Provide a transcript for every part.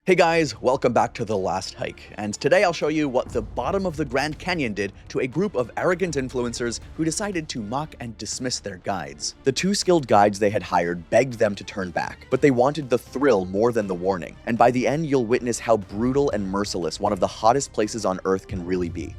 Hey guys, welcome back to The Last Hike, and today I'll show you what the bottom of the Grand Canyon did to a group of arrogant influencers who decided to mock and dismiss their guides. The two skilled guides they had hired begged them to turn back, but they wanted the thrill more than the warning, and by the end you'll witness how brutal and merciless one of the hottest places on Earth can really be.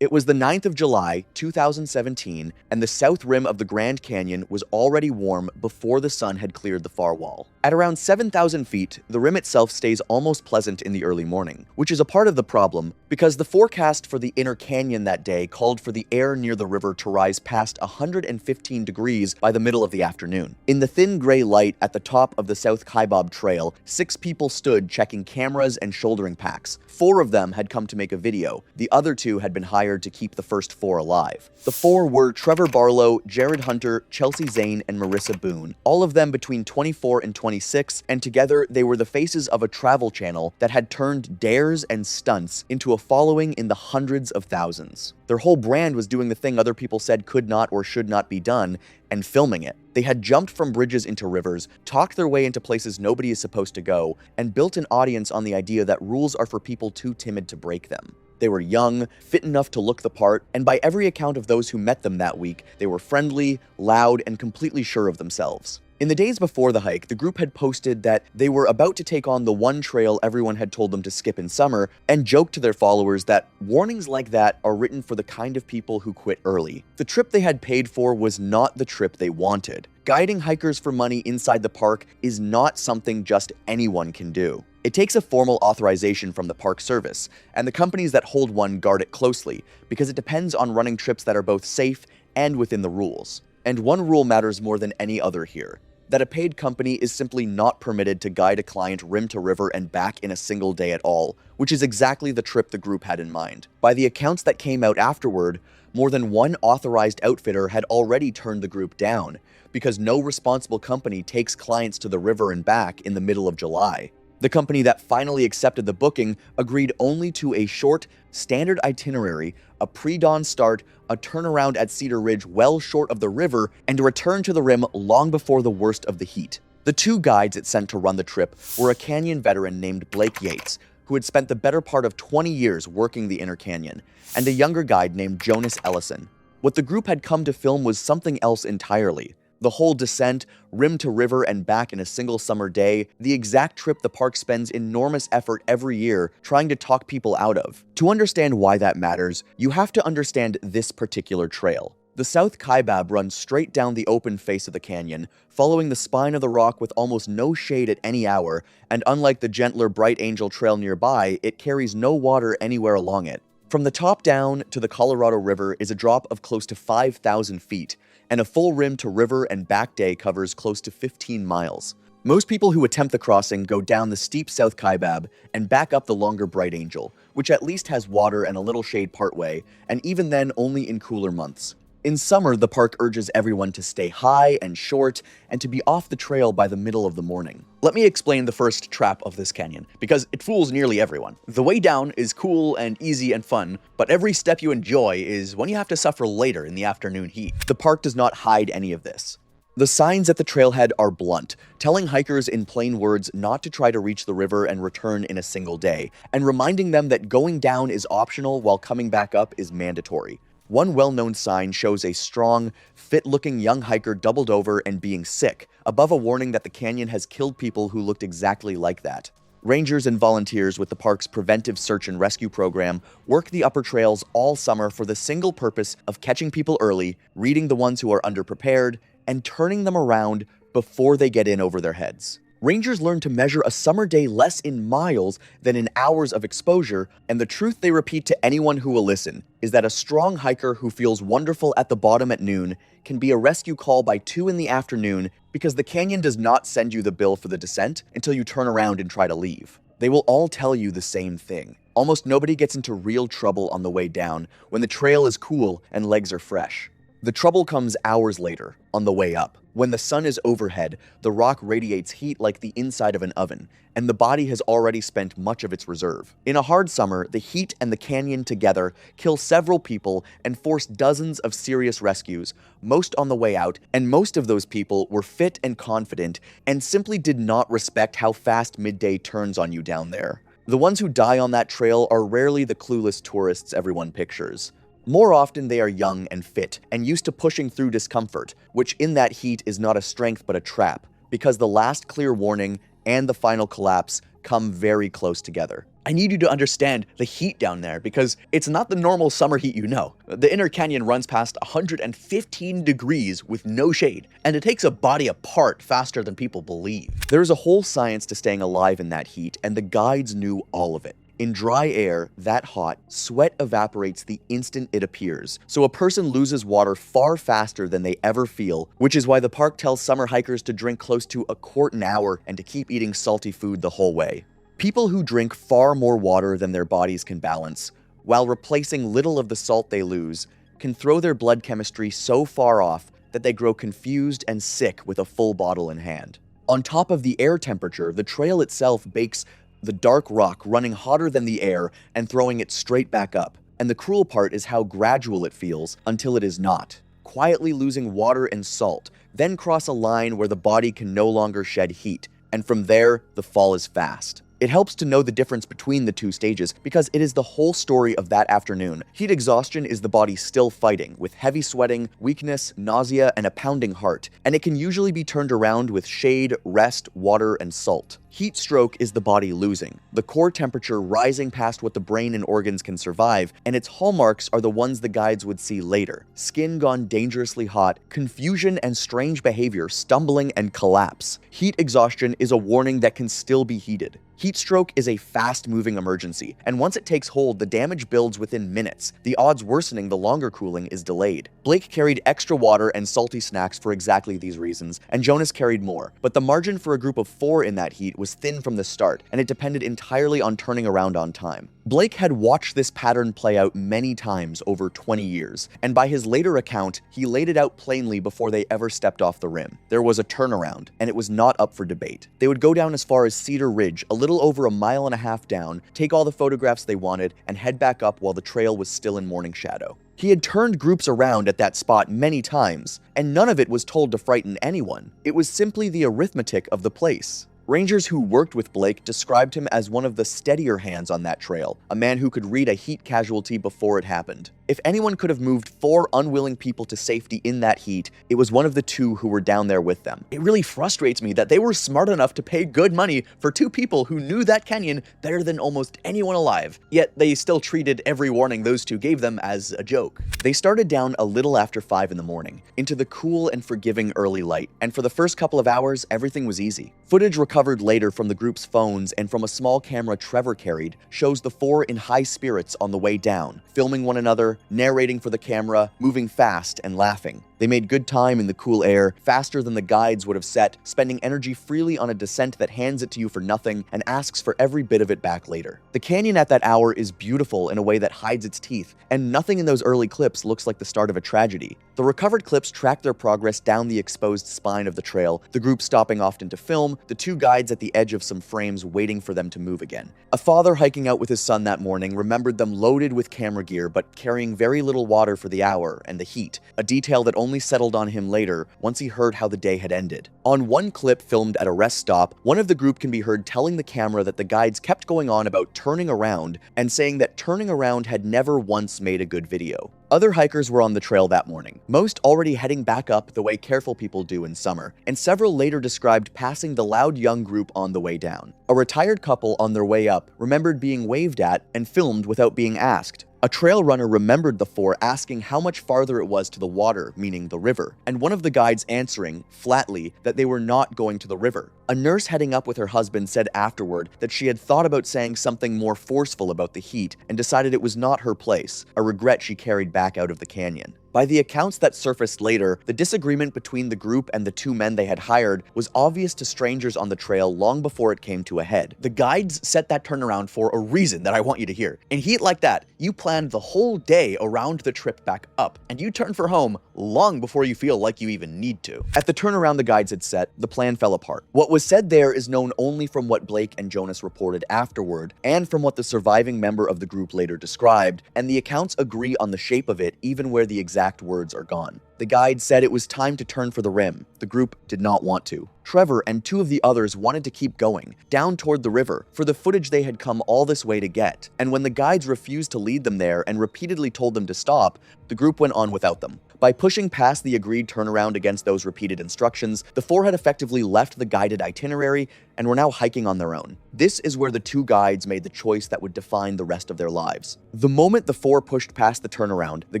It was the 9th of July, 2017, and the south rim of the Grand Canyon was already warm before the sun had cleared the far wall. At around 7,000 feet, the rim itself stays almost pleasant in the early morning, which is a part of the problem because the forecast for the inner canyon that day called for the air near the river to rise past 115 degrees by the middle of the afternoon. In the thin gray light at the top of the South Kaibab Trail, 6 people stood checking cameras and shouldering packs. 4 of them had come to make a video. The other 2 had been hired to keep the first 4 alive. The 4 were Trevor Barlow, Jared Hunter, Chelsea Zane, and Marissa Boone, all of them between 24 and 26, and together they were the faces of a travel channel that had turned dares and stunts into a following in the hundreds of thousands. Their whole brand was doing the thing other people said could not or should not be done, and filming it. They had jumped from bridges into rivers, talked their way into places nobody is supposed to go, and built an audience on the idea that rules are for people too timid to break them. They were young, fit enough to look the part, and by every account of those who met them that week, they were friendly, loud, and completely sure of themselves. In the days before the hike, the group had posted that they were about to take on the one trail everyone had told them to skip in summer, and joked to their followers that warnings like that are written for the kind of people who quit early. The trip they had paid for was not the trip they wanted. Guiding hikers for money inside the park is not something just anyone can do. It takes a formal authorization from the Park Service, and the companies that hold one guard it closely, because it depends on running trips that are both safe and within the rules. And one rule matters more than any other here: that a paid company is simply not permitted to guide a client rim to river and back in a single day at all, which is exactly the trip the group had in mind. By the accounts that came out afterward, more than one authorized outfitter had already turned the group down, because no responsible company takes clients to the river and back in the middle of July. The company that finally accepted the booking agreed only to a short, standard itinerary, a pre-dawn start, a turnaround at Cedar Ridge well short of the river, and a return to the rim long before the worst of the heat. The 2 guides it sent to run the trip were a canyon veteran named Blake Yates, who had spent the better part of 20 years working the inner canyon, and a younger guide named Jonas Ellison. What the group had come to film was something else entirely. The whole descent, rim to river and back in a single summer day, the exact trip the park spends enormous effort every year trying to talk people out of. To understand why that matters, you have to understand this particular trail. The South Kaibab runs straight down the open face of the canyon, following the spine of the rock with almost no shade at any hour, and unlike the gentler Bright Angel Trail nearby, it carries no water anywhere along it. From the top down to the Colorado River is a drop of close to 5,000 feet, and a full rim to river and back day covers close to 15 miles. Most people who attempt the crossing go down the steep South Kaibab and back up the longer Bright Angel, which at least has water and a little shade partway, and even then only in cooler months. In summer, the park urges everyone to stay high and short and to be off the trail by the middle of the morning. Let me explain the first trap of this canyon, because it fools nearly everyone. The way down is cool and easy and fun, but every step you enjoy is when you have to suffer later in the afternoon heat. The park does not hide any of this. The signs at the trailhead are blunt, telling hikers in plain words not to try to reach the river and return in a single day, and reminding them that going down is optional while coming back up is mandatory. One well-known sign shows a strong, fit-looking young hiker doubled over and being sick, above a warning that the canyon has killed people who looked exactly like that. Rangers and volunteers with the park's preventive search and rescue program work the upper trails all summer for the single purpose of catching people early, reading the ones who are underprepared, and turning them around before they get in over their heads. Rangers learn to measure a summer day less in miles than in hours of exposure, and the truth they repeat to anyone who will listen is that a strong hiker who feels wonderful at the bottom at noon can be a rescue call by 2 in the afternoon because the canyon does not send you the bill for the descent until you turn around and try to leave. They will all tell you the same thing. Almost nobody gets into real trouble on the way down when the trail is cool and legs are fresh. The trouble comes hours later, on the way up. When the sun is overhead, the rock radiates heat like the inside of an oven, and the body has already spent much of its reserve. In a hard summer, the heat and the canyon together kill several people and force dozens of serious rescues, most on the way out, and most of those people were fit and confident and simply did not respect how fast midday turns on you down there. The ones who die on that trail are rarely the clueless tourists everyone pictures. More often, they are young and fit, and used to pushing through discomfort, which in that heat is not a strength but a trap, because the last clear warning and the final collapse come very close together. I need you to understand the heat down there, because it's not the normal summer heat you know. The inner canyon runs past 115 degrees with no shade, and it takes a body apart faster than people believe. There's a whole science to staying alive in that heat, and the guides knew all of it. In dry air, that hot, sweat evaporates the instant it appears, so a person loses water far faster than they ever feel, which is why the park tells summer hikers to drink close to a quart an hour and to keep eating salty food the whole way. People who drink far more water than their bodies can balance, while replacing little of the salt they lose, can throw their blood chemistry so far off that they grow confused and sick with a full bottle in hand. On top of the air temperature, the trail itself bakes the dark rock running hotter than the air and throwing it straight back up. And the cruel part is how gradual it feels until it is not. Quietly losing water and salt, then cross a line where the body can no longer shed heat. And from there, the fall is fast. It helps to know the difference between the two stages because it is the whole story of that afternoon. Heat exhaustion is the body still fighting, with heavy sweating, weakness, nausea, and a pounding heart, and it can usually be turned around with shade, rest, water, and salt. Heat stroke is the body losing, the core temperature rising past what the brain and organs can survive, and its hallmarks are the ones the guides would see later. Skin gone dangerously hot, confusion and strange behavior, stumbling and collapse. Heat exhaustion is a warning that can still be heeded. Heat stroke is a fast-moving emergency, and once it takes hold, the damage builds within minutes, the odds worsening the longer cooling is delayed. Blake carried extra water and salty snacks for exactly these reasons, and Jonas carried more, but the margin for a group of 4 in that heat was thin from the start, and it depended entirely on turning around on time. Blake had watched this pattern play out many times over 20 years, and by his later account, he laid it out plainly before they ever stepped off the rim. There was a turnaround, and it was not up for debate. They would go down as far as Cedar Ridge, a little over a mile and a half down, take all the photographs they wanted, and head back up while the trail was still in morning shadow. He had turned groups around at that spot many times, and none of it was told to frighten anyone. It was simply the arithmetic of the place. Rangers who worked with Blake described him as one of the steadier hands on that trail, a man who could read a heat casualty before it happened. If anyone could have moved 4 unwilling people to safety in that heat, it was one of the 2 who were down there with them. It really frustrates me that they were smart enough to pay good money for 2 people who knew that canyon better than almost anyone alive, yet they still treated every warning those 2 gave them as a joke. They started down a little after 5 in the morning, into the cool and forgiving early light, and for the first couple of hours, everything was easy. Footage recovered later from the group's phones and from a small camera Trevor carried shows the 4 in high spirits on the way down, filming one another, narrating for the camera, moving fast and laughing. They made good time in the cool air, faster than the guides would have set, spending energy freely on a descent that hands it to you for nothing and asks for every bit of it back later. The canyon at that hour is beautiful in a way that hides its teeth, and nothing in those early clips looks like the start of a tragedy. The recovered clips track their progress down the exposed spine of the trail, the group stopping often to film, the 2 guides at the edge of some frames waiting for them to move again. A father hiking out with his son that morning remembered them loaded with camera gear but carrying very little water for the hour and the heat, a detail that only settled on him later once he heard how the day had ended. On one clip filmed at a rest stop, one of the group can be heard telling the camera that the guides kept going on about turning around and saying that turning around had never once made a good video. Other hikers were on the trail that morning, most already heading back up the way careful people do in summer, and several later described passing the loud young group on the way down. A retired couple on their way up remembered being waved at and filmed without being asked. A trail runner remembered the 4 asking how much farther it was to the water, meaning the river, and one of the guides answering, flatly, that they were not going to the river. A nurse heading up with her husband said afterward that she had thought about saying something more forceful about the heat and decided it was not her place, a regret she carried back out of the canyon. By the accounts that surfaced later, the disagreement between the group and the two men they had hired was obvious to strangers on the trail long before it came to a head. The guides set that turnaround for a reason that I want you to hear. In heat like that, you planned the whole day around the trip back up, and you turn for home long before you feel like you even need to. At the turnaround the guides had set, the plan fell apart. What was said there is known only from what Blake and Jonas reported afterward, and from what the surviving member of the group later described, and the accounts agree on the shape of it even where the exact words are gone. The guide said it was time to turn for the rim. The group did not want to. Trevor and two of the others wanted to keep going, down toward the river, for the footage they had come all this way to get. And when the guides refused to lead them there and repeatedly told them to stop, the group went on without them. By pushing past the agreed turnaround against those repeated instructions, the four had effectively left the guided itinerary and were now hiking on their own. This is where the two guides made the choice that would define the rest of their lives. The moment the four pushed past the turnaround, the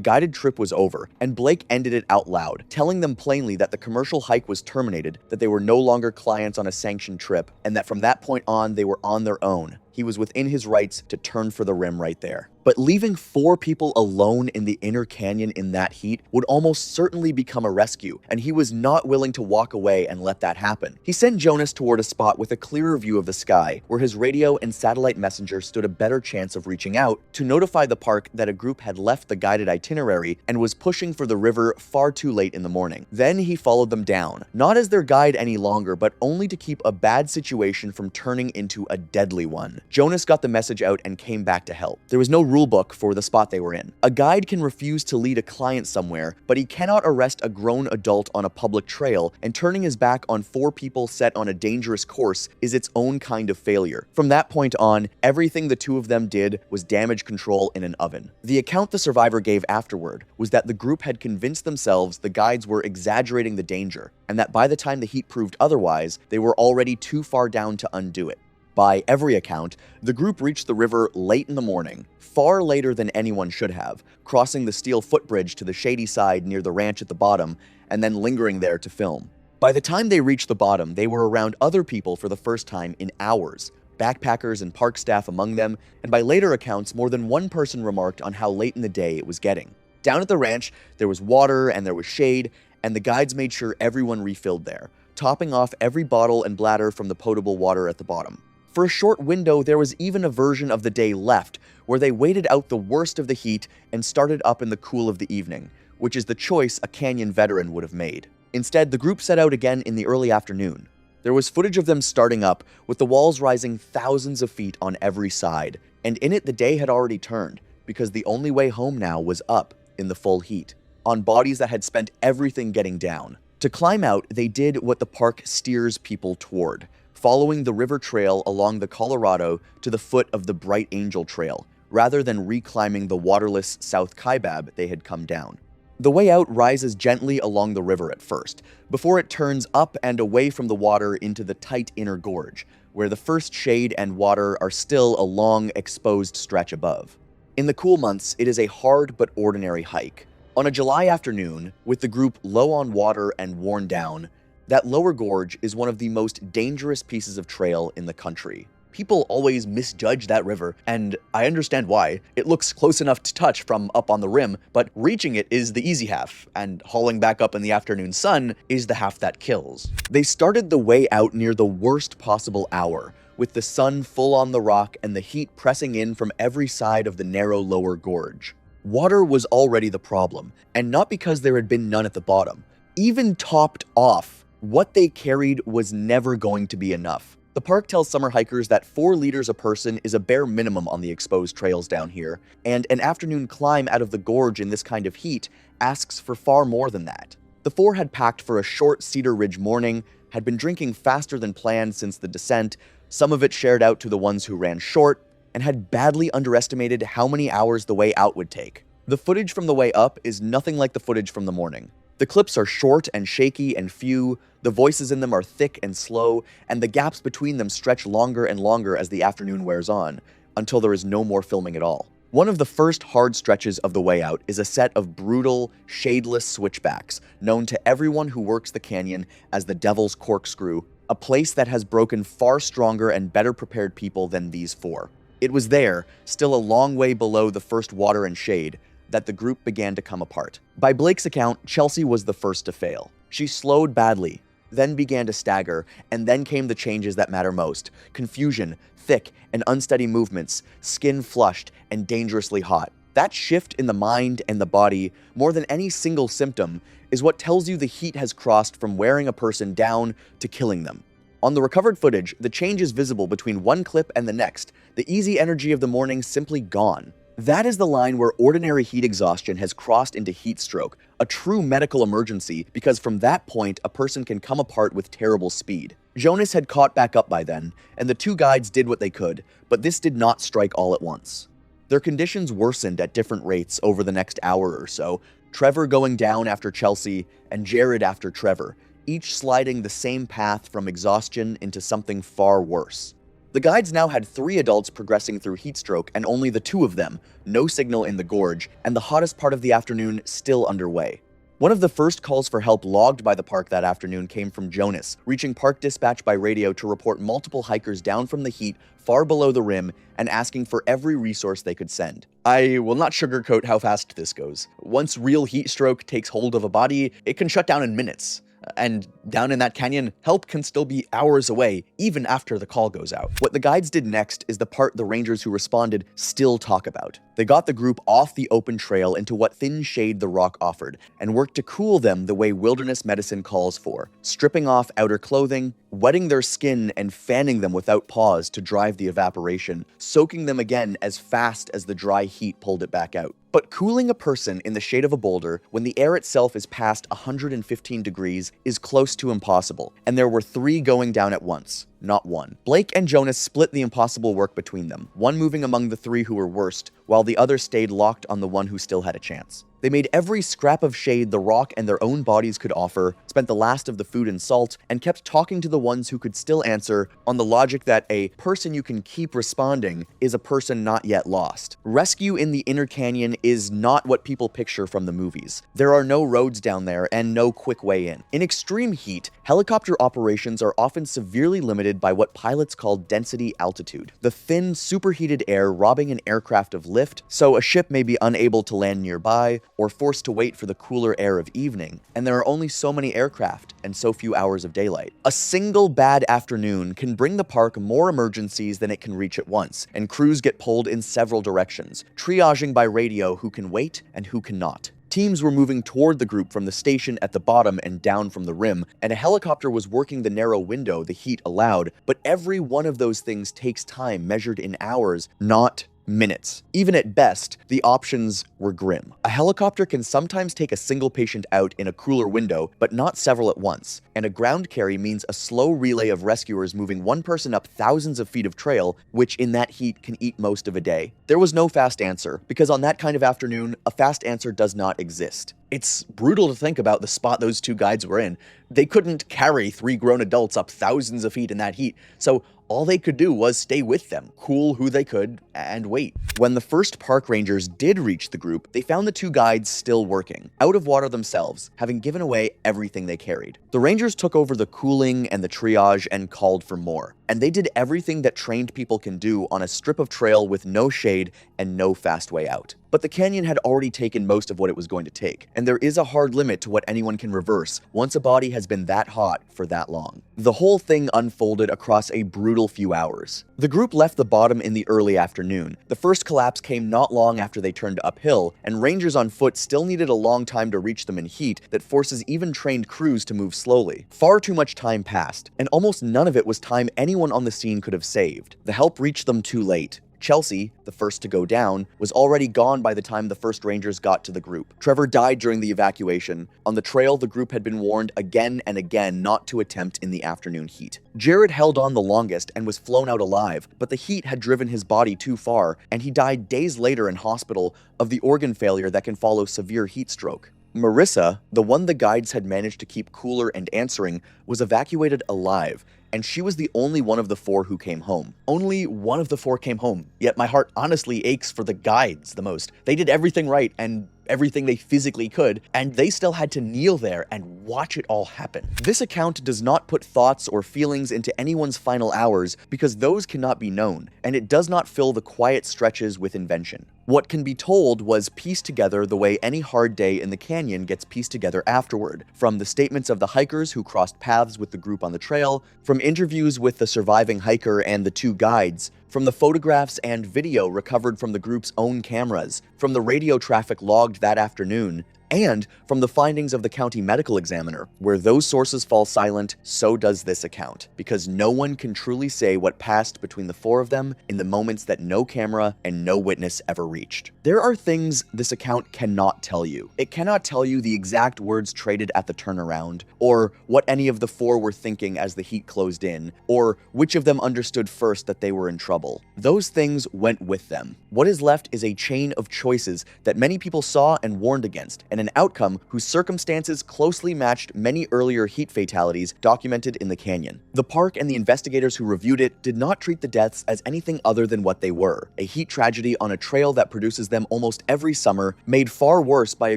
guided trip was over, and Blake ended it out loud, telling them plainly that the commercial hike was terminated, that they were no longer clients on a sanctioned trip, and that from that point on, they were on their own. He was within his rights to turn for the rim right there. But leaving four people alone in the inner canyon in that heat would almost certainly become a rescue, and he was not willing to walk away and let that happen. He sent Jonas toward a spot with a clearer view of the sky, where his radio and satellite messenger stood a better chance of reaching out to notify the park that a group had left the guided itinerary and was pushing for the river far too late in the morning. Then he followed them down, not as their guide any longer, but only to keep a bad situation from turning into a deadly one. Jonas got the message out and came back to help. There was no rule book for the spot they were in. A guide can refuse to lead a client somewhere, but he cannot arrest a grown adult on a public trail, and turning his back on four people set on a dangerous course is its own kind of failure. From that point on, everything the two of them did was damage control in an oven. The account the survivor gave afterward was that the group had convinced themselves the guides were exaggerating the danger, and that by the time the heat proved otherwise, they were already too far down to undo it. By every account, the group reached the river late in the morning, far later than anyone should have, crossing the steel footbridge to the shady side near the ranch at the bottom, and then lingering there to film. By the time they reached the bottom, they were around other people for the first time in hours, backpackers and park staff among them, and by later accounts, more than one person remarked on how late in the day it was getting. Down at the ranch, there was water and there was shade, and the guides made sure everyone refilled there, topping off every bottle and bladder from the potable water at the bottom. For a short window, there was even a version of the day left, where they waited out the worst of the heat and started up in the cool of the evening, which is the choice a canyon veteran would have made. Instead, the group set out again in the early afternoon. There was footage of them starting up, with the walls rising thousands of feet on every side, and in it the day had already turned, because the only way home now was up, in the full heat, on bodies that had spent everything getting down. To climb out, they did what the park steers people toward, following the river trail along the Colorado to the foot of the Bright Angel Trail, rather than reclimbing the waterless South Kaibab they had come down. The way out rises gently along the river at first, before it turns up and away from the water into the tight inner gorge, where the first shade and water are still a long, exposed stretch above. In the cool months, it is a hard but ordinary hike. On a July afternoon, with the group low on water and worn down, that lower gorge is one of the most dangerous pieces of trail in the country. People always misjudge that river, and I understand why. It looks close enough to touch from up on the rim, but reaching it is the easy half, and hauling back up in the afternoon sun is the half that kills. They started the way out near the worst possible hour, with the sun full on the rock and the heat pressing in from every side of the narrow lower gorge. Water was already the problem, and not because there had been none at the bottom. Even topped off, what they carried was never going to be enough. The park tells summer hikers that 4 liters a person is a bare minimum on the exposed trails down here, and an afternoon climb out of the gorge in this kind of heat asks for far more than that. The 4 had packed for a short Cedar Ridge morning, had been drinking faster than planned since the descent, some of it shared out to the ones who ran short, and had badly underestimated how many hours the way out would take. The footage from the way up is nothing like the footage from the morning. The clips are short and shaky and few, the voices in them are thick and slow, and the gaps between them stretch longer and longer as the afternoon wears on, until there is no more filming at all. One of the first hard stretches of the way out is a set of brutal, shadeless switchbacks, known to everyone who works the canyon as the Devil's Corkscrew, a place that has broken far stronger and better prepared people than these four. It was there, still a long way below the first water and shade, that the group began to come apart. By Blake's account, Chelsea was the first to fail. She slowed badly, then began to stagger, and then came the changes that matter most: confusion, thick and unsteady movements, skin flushed and dangerously hot. That shift in the mind and the body, more than any single symptom, is what tells you the heat has crossed from wearing a person down to killing them. On the recovered footage, the change is visible between one clip and the next, the easy energy of the morning simply gone. That is the line where ordinary heat exhaustion has crossed into heat stroke, a true medical emergency, because from that point, a person can come apart with terrible speed. Jonas had caught back up by then, and the two guides did what they could, but this did not strike all at once. Their conditions worsened at different rates over the next hour or so, Trevor going down after Chelsea, and Jared after Trevor, each sliding the same path from exhaustion into something far worse. The guides now had 3 adults progressing through heat stroke, and only the 2 of them, no signal in the gorge, and the hottest part of the afternoon still underway. One of the first calls for help logged by the park that afternoon came from Jonas, reaching park dispatch by radio to report multiple hikers down from the heat far below the rim and asking for every resource they could send. I will not sugarcoat how fast this goes. Once real heat stroke takes hold of a body, it can shut down in minutes. And down in that canyon, help can still be hours away, even after the call goes out. What the guides did next is the part the rangers who responded still talk about. They got the group off the open trail into what thin shade the rock offered, and worked to cool them the way wilderness medicine calls for, stripping off outer clothing, wetting their skin and fanning them without pause to drive the evaporation, soaking them again as fast as the dry heat pulled it back out. But cooling a person in the shade of a boulder when the air itself is past 115 degrees is close to impossible, and there were 3 going down at once, not 1. Blake and Jonas split the impossible work between them, one moving among the 3 who were worst, while the other stayed locked on the one who still had a chance. They made every scrap of shade the rock and their own bodies could offer, spent the last of the food and salt, and kept talking to the ones who could still answer on the logic that a person you can keep responding is a person not yet lost. Rescue in the inner canyon is not what people picture from the movies. There are no roads down there and no quick way in. In extreme heat, helicopter operations are often severely limited by what pilots call density altitude, the thin, superheated air robbing an aircraft of lift, so a ship may be unable to land nearby, or forced to wait for the cooler air of evening, and there are only so many aircraft and so few hours of daylight. A single bad afternoon can bring the park more emergencies than it can reach at once, and crews get pulled in several directions, triaging by radio who can wait and who cannot. Teams were moving toward the group from the station at the bottom and down from the rim, and a helicopter was working the narrow window the heat allowed, but every one of those things takes time measured in hours, not minutes. Even at best, the options were grim. A helicopter can sometimes take a single patient out in a cooler window, but not several at once, and a ground carry means a slow relay of rescuers moving one person up thousands of feet of trail, which in that heat can eat most of a day. There was no fast answer, because on that kind of afternoon, a fast answer does not exist. It's brutal to think about the spot those 2 guides were in. They couldn't carry 3 grown adults up thousands of feet in that heat, so all they could do was stay with them, cool who they could, and wait. When the first park rangers did reach the group, they found the 2 guides still working, out of water themselves, having given away everything they carried. The rangers took over the cooling and the triage and called for more. And they did everything that trained people can do on a strip of trail with no shade and no fast way out. But the canyon had already taken most of what it was going to take, and there is a hard limit to what anyone can reverse once a body has been that hot for that long. The whole thing unfolded across a brutal few hours. The group left the bottom in the early afternoon. The first collapse came not long after they turned uphill, and rangers on foot still needed a long time to reach them in heat that forces even trained crews to move slowly. Far too much time passed, and almost none of it was time anyone on the scene could have saved. The help reached them too late. Chelsea, the first to go down, was already gone by the time the first rangers got to the group. Trevor died during the evacuation. On the trail, the group had been warned again and again not to attempt in the afternoon heat. Jared held on the longest and was flown out alive, but the heat had driven his body too far, and he died days later in hospital of the organ failure that can follow severe heat stroke. Marissa, the one the guides had managed to keep cooler and answering, was evacuated alive, and she was the only one of the 4 who came home. Only one of the 4 came home, yet my heart honestly aches for the guides the most. They did everything right, and everything they physically could, and they still had to kneel there and watch it all happen. This account does not put thoughts or feelings into anyone's final hours because those cannot be known, and it does not fill the quiet stretches with invention. What can be told was pieced together the way any hard day in the canyon gets pieced together afterward, from the statements of the hikers who crossed paths with the group on the trail, from interviews with the surviving hiker and the two guides, from the photographs and video recovered from the group's own cameras, from the radio traffic logged that afternoon, and from the findings of the county medical examiner. Where those sources fall silent, so does this account, because no one can truly say what passed between the four of them in the moments that no camera and no witness ever reached. There are things this account cannot tell you. It cannot tell you the exact words traded at the turnaround, or what any of the four were thinking as the heat closed in, or which of them understood first that they were in trouble. Those things went with them. What is left is a chain of choices that many people saw and warned against, and an outcome whose circumstances closely matched many earlier heat fatalities documented in the canyon. The park and the investigators who reviewed it did not treat the deaths as anything other than what they were: a heat tragedy on a trail that produces them almost every summer, made far worse by a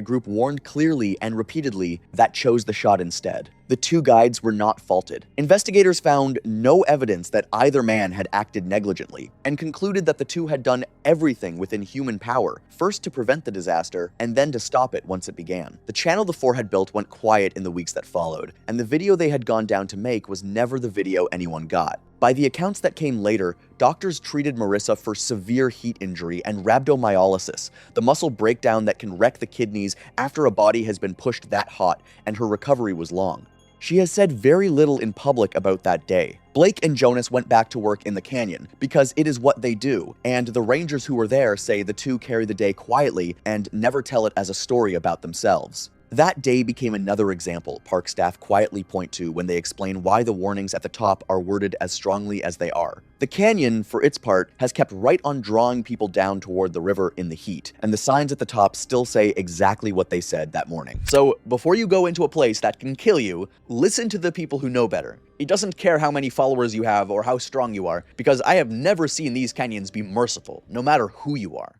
group warned clearly and repeatedly that chose the shot instead. The two guides were not faulted. Investigators found no evidence that either man had acted negligently, and concluded that the two had done everything within human power, first to prevent the disaster, and then to stop it once it began. The channel the four had built went quiet in the weeks that followed, and the video they had gone down to make was never the video anyone got. By the accounts that came later, doctors treated Marissa for severe heat injury and rhabdomyolysis, the muscle breakdown that can wreck the kidneys after a body has been pushed that hot, and her recovery was long. She has said very little in public about that day. Blake and Jonas went back to work in the canyon because it is what they do, and the rangers who were there say the two carry the day quietly and never tell it as a story about themselves. That day became another example park staff quietly point to when they explain why the warnings at the top are worded as strongly as they are. The canyon, for its part, has kept right on drawing people down toward the river in the heat, and the signs at the top still say exactly what they said that morning. So before you go into a place that can kill you, listen to the people who know better. It doesn't care how many followers you have or how strong you are, because I have never seen these canyons be merciful, no matter who you are.